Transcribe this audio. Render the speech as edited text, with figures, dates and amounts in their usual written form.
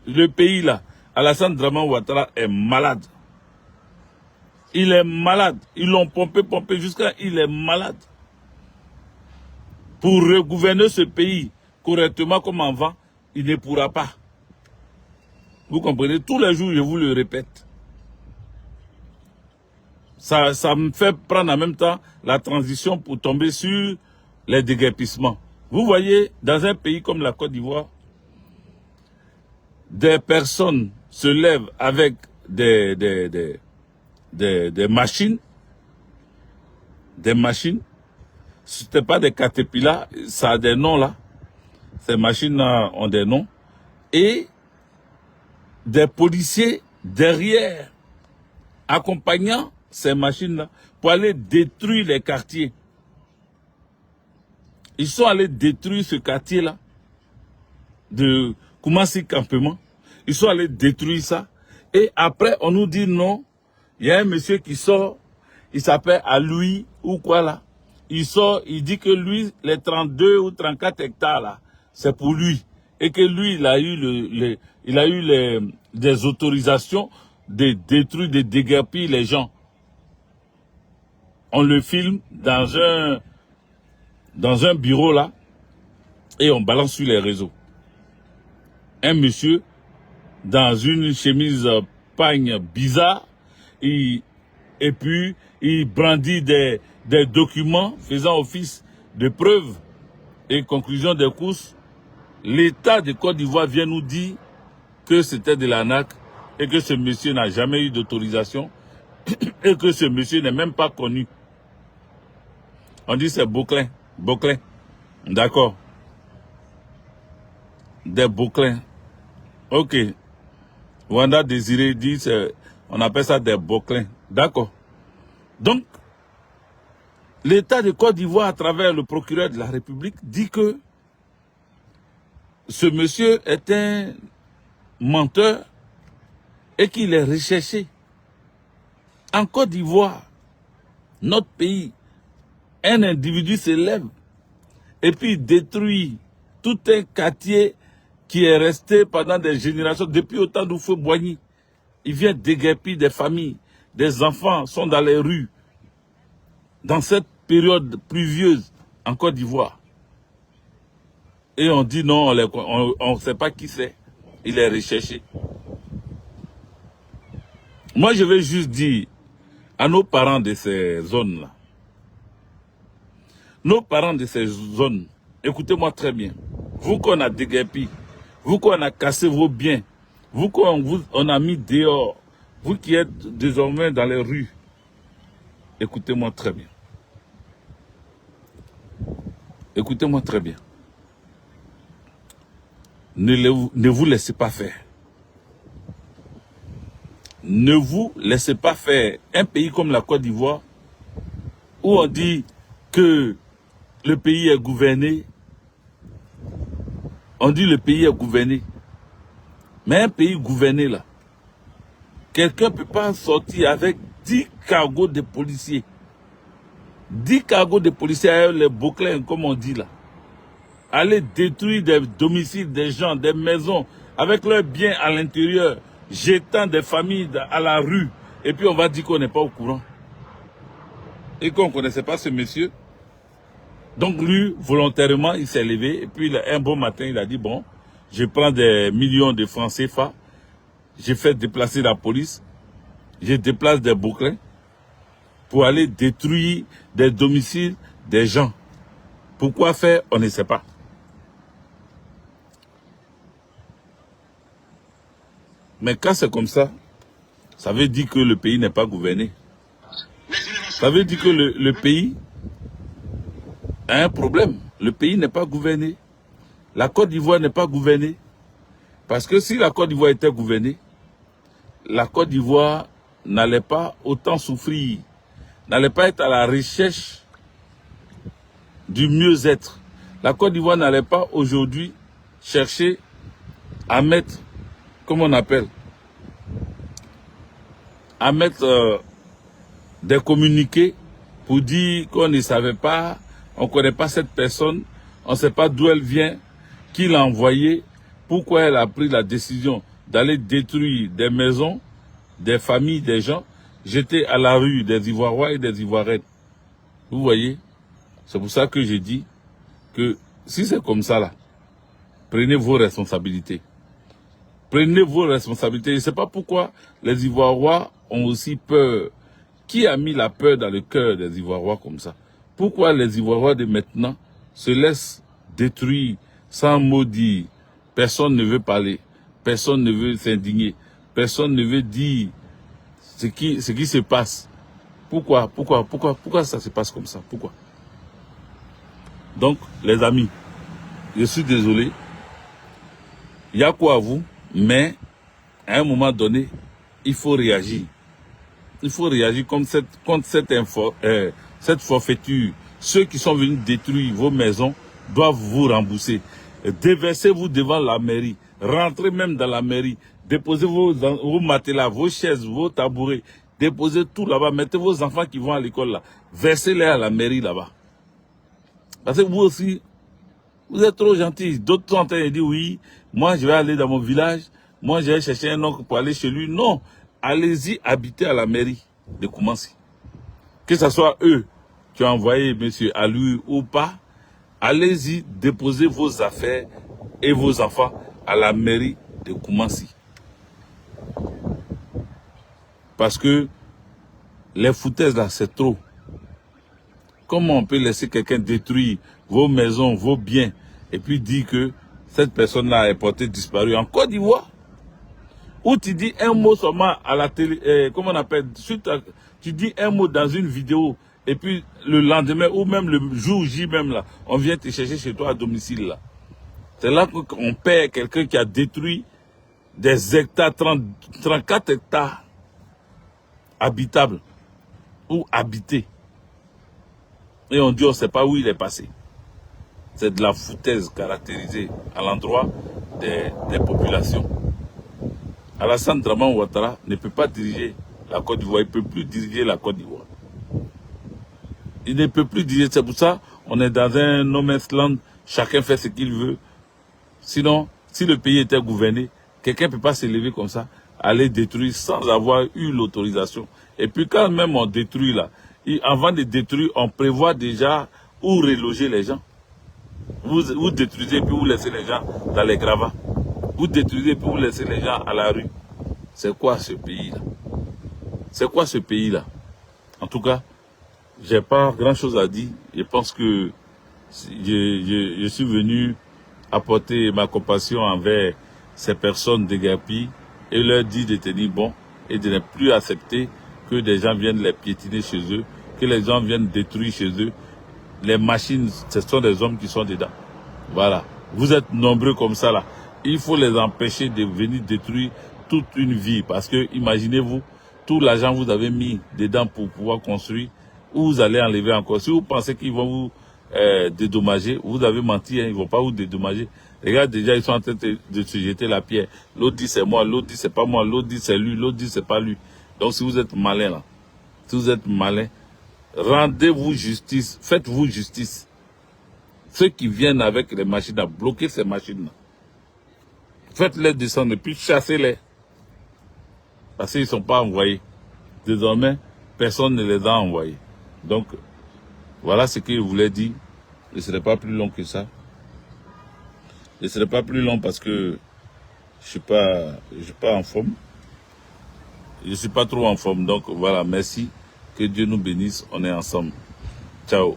le pays là, Alassane Dramane Ouattara est malade. Il est malade. Ils l'ont pompé jusqu'à il est malade. Pour regouverner ce pays correctement comme avant, il ne pourra pas. Vous comprenez? Tous les jours, je vous le répète. Ça me fait prendre en même temps la transition pour tomber sur les déguerpissements. Vous voyez, dans un pays comme la Côte d'Ivoire, des personnes se lèvent avec des machines. Des machines. Ce n'était pas des caterpillars, ça a des noms là. Ces machines-là ont des noms. Et des policiers derrière, accompagnant ces machines-là pour aller détruire les quartiers. Ils sont allés détruire ce quartier-là de Koumassi Campement. Ils sont allés détruire ça. Et après, on nous dit non. Il y a un monsieur qui sort, il s'appelle Aloui ou quoi là. Il sort, il dit que lui, les 32 ou 34 hectares là, c'est pour lui. Et que lui, il a eu des autorisations de détruire, de déguerpir les gens. On le filme dans un bureau là et on balance sur les réseaux. Un monsieur dans une chemise pagne bizarre et puis il brandit des documents faisant office de preuve et conclusion des courses. L'État de Côte d'Ivoire vient nous dire que c'était de l'arnaque et que ce monsieur n'a jamais eu d'autorisation et que ce monsieur n'est même pas connu. On dit c'est Boclin. D'accord. Des Boclins. Ok. Wanda Désiré dit, on appelle ça des Boclins. D'accord. Donc, l'État de Côte d'Ivoire, à travers le procureur de la République, dit que ce monsieur est un menteur et qu'il est recherché. En Côte d'Ivoire, notre pays, un individu se lève et puis détruit tout un quartier qui est resté pendant des générations, depuis au temps d'Oufou-Boigny. Il vient déguerpir des familles, des enfants sont dans les rues, dans cette période pluvieuse en Côte d'Ivoire. Et on dit non, on ne sait pas qui c'est, il est recherché. Moi, je vais juste dire à nos parents de ces zones-là, nos parents de ces zones, écoutez-moi très bien, vous qu'on a déguerpi, vous qu'on a cassé vos biens, vous qu'on a mis dehors, vous qui êtes désormais dans les rues, écoutez-moi très bien. Écoutez-moi très bien. Ne vous laissez pas faire. Ne vous laissez pas faire. Un pays comme la Côte d'Ivoire, où on dit que le pays est gouverné, on dit le pays est gouverné. Mais un pays gouverné là, quelqu'un ne peut pas sortir avec 10 cargos de policiers. 10 cargos de policiers avec les bouclins, comme on dit là. Aller détruire des domiciles, des gens, des maisons, avec leurs biens à l'intérieur, jetant des familles à la rue. Et puis on va dire qu'on n'est pas au courant. Et qu'on ne connaissait pas ce monsieur. Donc lui, volontairement, il s'est levé. Et puis un bon matin, il a dit, bon, je prends des millions de francs CFA. J'ai fait déplacer la police. Je déplace des bouclins pour aller détruire des domiciles des gens. Pourquoi faire, on ne sait pas. Mais quand c'est comme ça, ça veut dire que le pays n'est pas gouverné. Ça veut dire que le pays a un problème. Le pays n'est pas gouverné. La Côte d'Ivoire n'est pas gouvernée. Parce que si la Côte d'Ivoire était gouvernée, la Côte d'Ivoire n'allait pas autant souffrir, n'allait pas être à la recherche du mieux-être. La Côte d'Ivoire n'allait pas aujourd'hui chercher à mettre, comment on appelle, à mettre des communiqués pour dire qu'on ne savait pas, on ne connaît pas cette personne, on ne sait pas d'où elle vient, qui l'a envoyée, pourquoi elle a pris la décision d'aller détruire des maisons, des familles, des gens, jeter à la rue des Ivoiriens et des Ivoiriennes. Vous voyez? C'est pour ça que j'ai dit que si c'est comme ça là, prenez vos responsabilités. Prenez vos responsabilités. Je ne sais pas pourquoi les Ivoiriens ont aussi peur. Qui a mis la peur dans le cœur des Ivoiriens comme ça? Pourquoi les Ivoiriens de maintenant se laissent détruire sans mot dire? Personne ne veut parler. Personne ne veut s'indigner. Personne ne veut dire ce qui se passe. Pourquoi ça se passe comme ça? Pourquoi? Donc, les amis, je suis désolé. Il y a quoi à vous, mais à un moment donné, il faut réagir. Il faut réagir contre cette forfaiture. Ceux qui sont venus détruire vos maisons doivent vous rembourser. Déversez-vous devant la mairie. Rentrez même dans la mairie. Déposez vos matelas, vos chaises, vos tabourets. Déposez tout là-bas. Mettez vos enfants qui vont à l'école là. Versez-les à la mairie là-bas. Parce que vous aussi, vous êtes trop gentils. D'autres sont en train de dire oui, moi je vais aller dans mon village. Moi je vais chercher un oncle pour aller chez lui. Non. Allez-y habiter à la mairie de Koumassi. Que ce soit eux qui ont envoyé monsieur à lui ou pas, allez-y déposer vos affaires et vos enfants à la mairie de Koumassi. Parce que les foutaises là, c'est trop. Comment on peut laisser quelqu'un détruire vos maisons, vos biens, et puis dire que cette personne-là est portée disparue en Côte d'Ivoire? Ou tu dis un mot seulement à la télé, comment on appelle, tu dis un mot dans une vidéo, et puis le lendemain, ou même le jour J même là, on vient te chercher chez toi à domicile là. C'est là qu'on perd quelqu'un qui a détruit des hectares, 34 hectares habitables, ou habités. Et on dit on ne sait pas où il est passé. C'est de la foutaise caractérisée à l'endroit des populations. Alassane Draman Ouattara ne peut pas diriger la Côte d'Ivoire. Il ne peut plus diriger la Côte d'Ivoire. Il ne peut plus diriger. C'est pour ça qu'on est dans un no man's land. Chacun fait ce qu'il veut. Sinon, si le pays était gouverné, quelqu'un ne peut pas se lever comme ça, aller détruire sans avoir eu l'autorisation. Et puis quand même on détruit là, avant de détruire, on prévoit déjà où reloger les gens. Vous détruisez puis vous laissez les gens dans les gravats. Vous détruisez puis vous laissez les gens à la rue. C'est quoi ce pays-là? C'est quoi ce pays-là? En tout cas, j'ai pas grand-chose à dire. Je pense que je suis venu apporter ma compassion envers ces personnes déguerpies et leur dire de tenir bon et de ne plus accepter que des gens viennent les piétiner chez eux, que les gens viennent détruire chez eux. Les machines, ce sont des hommes qui sont dedans. Voilà. Vous êtes nombreux comme ça là. Il faut les empêcher de venir détruire toute une vie. Parce que, imaginez-vous, tout l'argent que vous avez mis dedans pour pouvoir construire, où vous allez enlever encore. Si vous pensez qu'ils vont vous dédommager, vous avez menti, hein, ils ne vont pas vous dédommager. Regarde, déjà, ils sont en train de se jeter la pierre. L'autre dit c'est moi, l'autre dit c'est pas moi, l'autre dit c'est lui, l'autre dit c'est pas lui. Donc, si vous êtes malin là, si vous êtes malin, rendez-vous justice, faites-vous justice. Ceux qui viennent avec les machines à bloquer ces machines-là, faites-les descendre et puis chassez-les. Parce qu'ils ne sont pas envoyés. Désormais, personne ne les a envoyés. Donc, voilà ce que je voulais dire. Ce ne serait pas plus long que ça. Ce ne serait pas plus long parce que je suis pas en forme. Je ne suis pas trop en forme. Donc, voilà, merci. Que Dieu nous bénisse. On est ensemble. Ciao.